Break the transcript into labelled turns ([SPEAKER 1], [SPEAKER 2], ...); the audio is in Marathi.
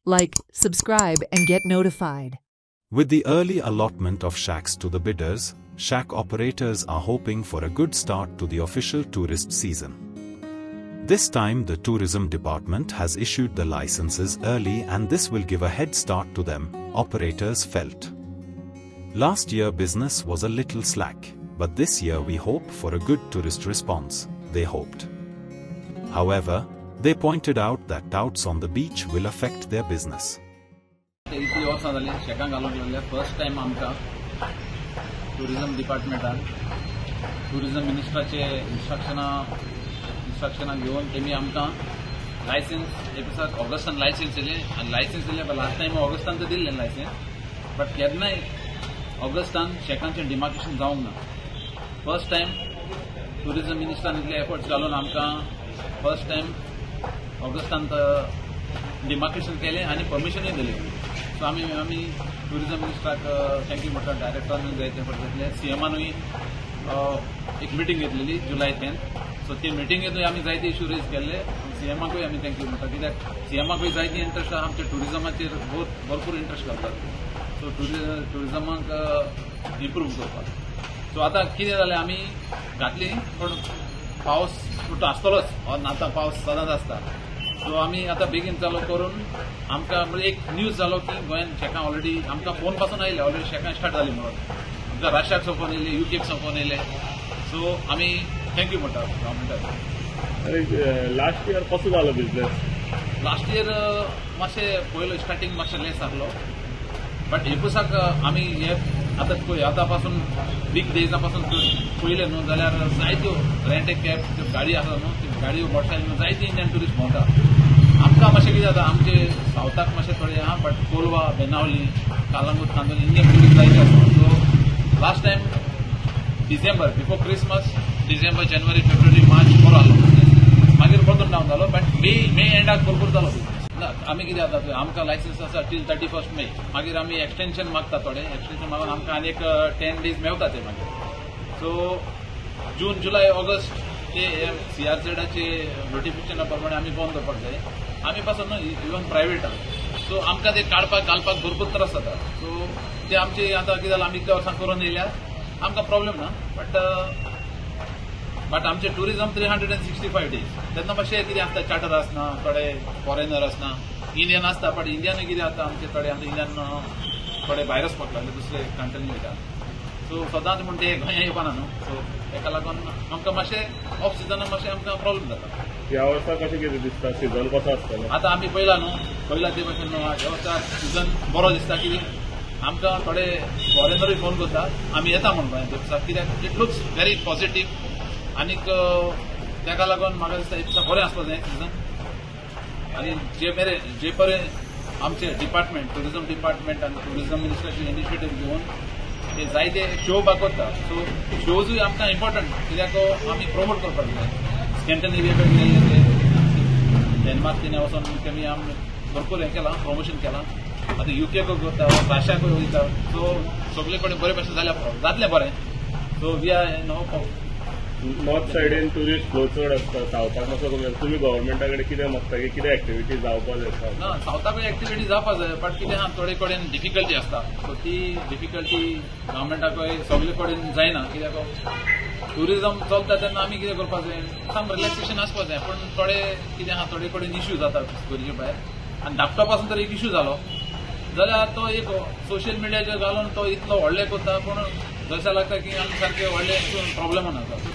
[SPEAKER 1] Like, subscribe and get notified.
[SPEAKER 2] With the early allotment of shacks to the bidders, shack operators are hoping for a good start to the official tourist season. This time the tourism department has issued the licenses early, and this will give a head start to them, operators felt. Last year business was a little slack, but this year we hope for a good tourist response, they hoped. However, they pointed out that doubts on the beach will affect their business.
[SPEAKER 3] First time आमकां टुरिजम डिपार्टमेंटान टुरिजम मिनिस्टराचे इंस्ट्रक्शनां घेवन तेमी आमकां लायसन्स एक दिसाक ऑगस्टान लायसन्स येयलें आनी लायसन्स येयलें लास्ट टायम ऑगस्टान तर दिल्लें लायसन्स बट केन्नाय ऑगस्टान शेकांचें डिमार्केशन जावंक ना. फर्स्ट टायम टुरिजम मिनिस्टरान इतले एफर्ट्स घालून आमकां फर्स्ट टायम ऑगस्टान डिमार्केशन केलें आनी परमिशनूय दिलें. सो आमी टुरिजम मिनिस्टराक थँक्यू म्हणटा, डायरेक्टरान जायते फावट घेतले, सीएमानूय एक मिटींग घेतलेली जुलय 10th. सो ती मिटींगेंतूय आमी जायते इश्यू रेज केल्ले. सीएमाकूय आमी थँक्यू म्हणटा, कित्याक सीएमाकूय जायती इंट्रस्ट आहा आमच्या टुरिजमाचेर भरपूर इंट्रस्ट घालतात. सो टुरिजमाक इम्प्रूव करपाक. सो आतां कितें जालें, आमी घातली पूण पावस कुठं आसतलोच, आतां पावस सदांच आसता. सो आमी आतां बेगीन चालू करून आमकां एक न्यूज जालो की गोंयान शेकां ऑलरेडी आमकां फोन पासून आयले, ऑलरेडी शेकां स्टार्ट जाली म्हणून. आमकां रशियाक सोंपोवन येयले, युकेक सोंपोवन येयले. सो आमी थँक्यू म्हणटा गव्हर्मेंटाक.
[SPEAKER 4] लास्ट इयर कसो जालो बिझनेस?
[SPEAKER 3] लास्ट इयर मातशें पयलो स्टार्टींग मातशें लेस आसलो, बट एकुसाक आमी हे आतां पळय आतां पासून बीग डेजा पासून पयले न्हू जाल्यार जायत्यो रेंट ए कॅब त्यो गाडी आसा न्हू, त्यो गाडयो मोटरसायकल जायती इंडियन ट्युरिस्ट भोंवता. आमकां मातशें कितें जाता, आमचे सावथाक मातशें थोडे आहा, but Colva, Benaulim, Calangute, Candolim Indian tourist जायते आसा. So last time December before Christmas, December, जानेवारी, फेब्रुवारी, मार्च बरो आसलो. मागीर परतून डावन जालो, बट मे एंडाक भरपूर जालो बिझनेस. आमी कितें जाता आमकां लायसन्स आसा टील 31st मे. मागीर आमी एक्सटेन्शन मागता, थोडे एक्सटेन्शन मागून आमकां आनी एक 10 days मेवता ते मागीर. सो जून, जुलय, ऑगस्ट ते CRZचे नोटिफिकेशना प्रमाणे आमी बंद करपाक जाय. आमी पासून न्हू, इवन प्रायवेट आहा. सो आमकां ते काडपाक घालपाक भरपूर त्रास जाता. सो ते आमचे आतां कितें जालां, आमी इतल्या वर्सां करून येयल्यार आमकां प्रॉब्लेम ना. बट आमचे टुरिजम 365 days तेन्ना मातशें कितें आसता, चार्टर आसना, थोडे फॉरेनर आसना, इंडियन आसता. बट इंडियानूय कितें जाता, आमचे थोडे आतां इंडियन थोडे भायर वचपाक लागले, दुसरे कंट्रीन वयता. सो सदांच म्हण ते गोंया येवपाना न्हू. सो तेका लागून आमकां मातशें ऑफ सिजनाक मातशें आमकां प्रॉब्लेम जाता.
[SPEAKER 4] ह्या वर्सा कशें कितें दिसता, सिजन कसो आसतलो?
[SPEAKER 3] आतां आमी पयला न्हू, पयला ते भशेन ह्या वर्सा सिजन बरो दिसता. कितें आमकां थोडे फॉरेनरूय फोन करता, आमी येता म्हण गोंयांत. कित्याक इट लुक्स व्हेरी पॉझिटीव. आनीक तेका लागून म्हाका दिसता एक बरें आसलो जाय सिजन. आनी जे पर्यंत आमचे डिपार्टमेंट, टुरिजम डिपार्टमेंट आनी टुरिजम मिनिस्ट्राचे इनिशिएटीव घेवन ते जायते शो करता. सो शोजूय आमकां इम्पॉर्टंट, कित्याक आमी प्रमोट करपाक जाय. स्कॅन्डिनेवियाकडे गेले, डेन्मार्क तिने वचून तेमी आमी भरपूर हें केलां, प्रमोशन केलां. आतां युकेकूय करता, रशियाकूय वयता. सो सगळे कडेन बरे भशेन जातलें बरें. So we are no
[SPEAKER 4] north सायडीन ट्युरिस्ट फ्लो चड आसता, सावथाक मातसो कमी आसता. तुमी गव्हर्मेंटा कडेन कितें मागता की कितें एक्टिविटी जावपाक जाय?
[SPEAKER 3] ना, सावथाकूय एक्टिविटी जावपाक जाय, बट कितें आहा, थोडे कडेन डिफिकल्टी आसता. सो ती डिफिकल्टी गव्हर्मेंटाकूय सगळे कडेन जायना. कित्याक टुरिजम चलता तेन्ना आमी कितें करपाक जाय, सम रिलॅक्सेशन आसपाक जाय. पूण थोडे कितें आहा, थोडे कडेन इश्यू जाता गरजे भायर. आनी धाकटो पासून तर एक इश्यू जालो जाल्यार तो एक सोशियल मिडियाचेर घालून तो इतलो व्हडलें करता, पूण जशें लागता की आमी सारके व्हडले प्रॉब्लेमान आसा.